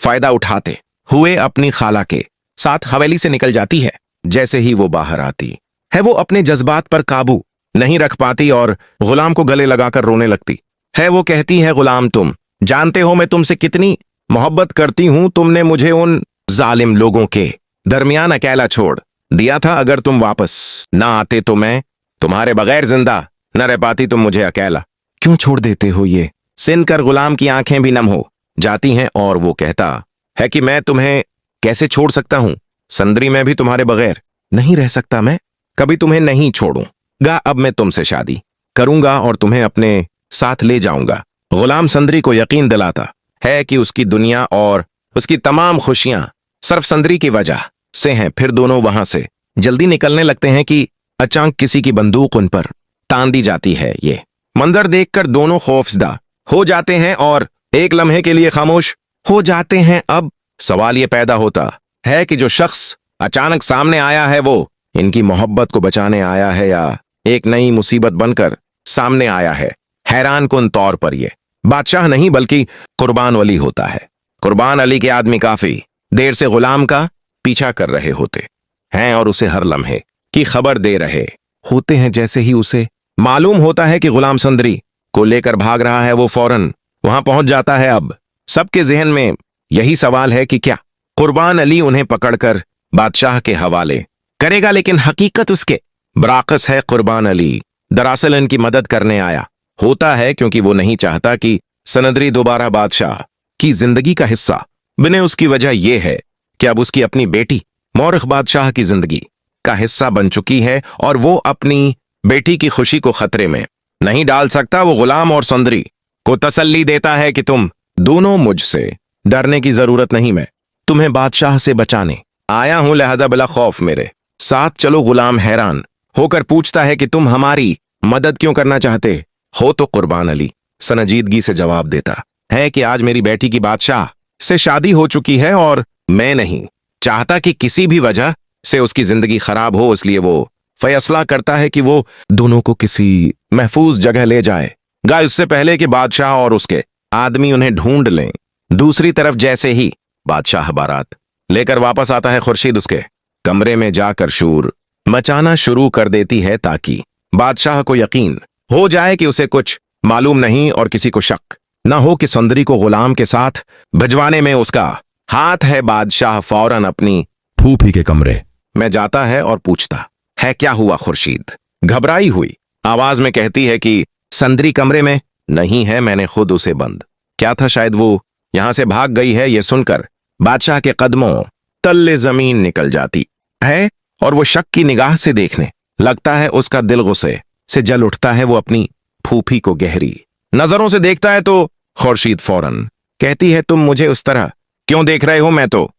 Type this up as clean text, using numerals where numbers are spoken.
फायदा उठाते हुए अपनी खाला के साथ हवेली से निकल जाती है। जैसे ही वो बाहर आती है वो अपने जज्बात पर काबू नहीं रख पाती और गुलाम को गले लगाकर रोने लगती है। वो कहती है, गुलाम तुम जानते हो मैं तुमसे कितनी मोहब्बत करती हूं। तुमने मुझे उन जालिम लोगों के दरमियान अकेला छोड़ दिया था। अगर तुम वापस ना आते तो मैं तुम्हारे बगैर जिंदा न रह पाती। तुम मुझे अकेला क्यों छोड़ देते हो? ये सुनकर गुलाम की आंखें भी नम हो जाती हैं और वो कहता है कि मैं तुम्हें कैसे छोड़ सकता हूं संदरी, मैं भी तुम्हारे बगैर नहीं रह सकता। मैं कभी तुम्हें नहीं छोड़ूंगा। अब मैं तुमसे शादी करूंगा और तुम्हें अपने साथ ले जाऊंगा। गुलाम संदरी को यकीन दिलाता है कि उसकी दुनिया और उसकी तमाम खुशियां सिर्फ संदरी की वजह से हैं। फिर दोनों वहां से जल्दी निकलने लगते हैं कि अचानक किसी की बंदूक उन पर तान दी जाती है। ये मंजर देखकर दोनों खौफजदा हो जाते हैं और एक लम्हे के लिए खामोश हो जाते हैं। अब सवाल ये पैदा होता है कि जो शख्स अचानक सामने आया है वो इनकी मोहब्बत को बचाने आया है या एक नई मुसीबत बनकर सामने आया है। हैरान कुन तौर पर यह बादशाह नहीं बल्कि कुर्बान अली होता है। कुर्बान अली के आदमी काफी देर से गुलाम का पीछा कर रहे होते हैं और उसे हर लम्हे की खबर दे रहे होते हैं। जैसे ही उसे मालूम होता है कि गुलाम संदरी को लेकर भाग रहा है वो फौरन वहां पहुंच जाता है। अब सबके जहन में यही सवाल है कि क्या कुर्बान अली उन्हें पकड़कर बादशाह के हवाले करेगा, लेकिन हकीकत उसके बराकस है। कुर्बान अली दरअसल इनकी मदद करने आया होता है क्योंकि वो नहीं चाहता कि सनदरी दोबारा बादशाह की जिंदगी का हिस्सा बने। उसकी वजह यह है कि अब उसकी अपनी बेटी मौरख बादशाह की जिंदगी का हिस्सा बन चुकी है और वो अपनी बेटी की खुशी को खतरे में नहीं डाल सकता। वो गुलाम और संदरी को तसल्ली देता है कि तुम दोनों मुझसे डरने की जरूरत नहीं, मैं तुम्हें बादशाह से बचाने आया हूं, लिहाजा बिला खौफ मेरे साथ चलो। गुलाम हैरान होकर पूछता है कि तुम हमारी मदद क्यों करना चाहते हो? तो कुर्बान अली संजीदगी से जवाब देता है कि आज मेरी बेटी की बादशाह से शादी हो चुकी है और मैं नहीं चाहता कि किसी भी वजह से उसकी जिंदगी खराब हो। इसलिए वो फैसला करता है कि वो दोनों को किसी महफूज जगह ले जाएगा इससे पहले कि बादशाह और उसके आदमी उन्हें ढूंढ लें। दूसरी तरफ जैसे ही बादशाह बारात लेकर वापस आता है, खुर्शीद उसके कमरे में जाकर शोर मचाना शुरू कर देती है ताकि बादशाह को यकीन हो जाए कि उसे कुछ मालूम नहीं और किसी को शक न हो कि संदरी को गुलाम के साथ भिजवाने में उसका हाथ है। बादशाह फौरन अपनी फूफी के कमरे में जाता है और पूछता है, क्या हुआ? खुर्शीद घबराई हुई आवाज में कहती है कि संदरी कमरे में नहीं है, मैंने खुद उसे बंद क्या था, शायद वो यहां से भाग गई है। यह सुनकर बादशाह के कदमों तल्ले जमीन निकल जाती है और वो शक की निगाह से देखने लगता है। उसका दिल गुस्से से जल उठता है। वो अपनी फूफी को गहरी नजरों से देखता है तो खुर्शीद फौरन कहती है, तुम मुझे उस तरह क्यों देख रहे हो? मैं तो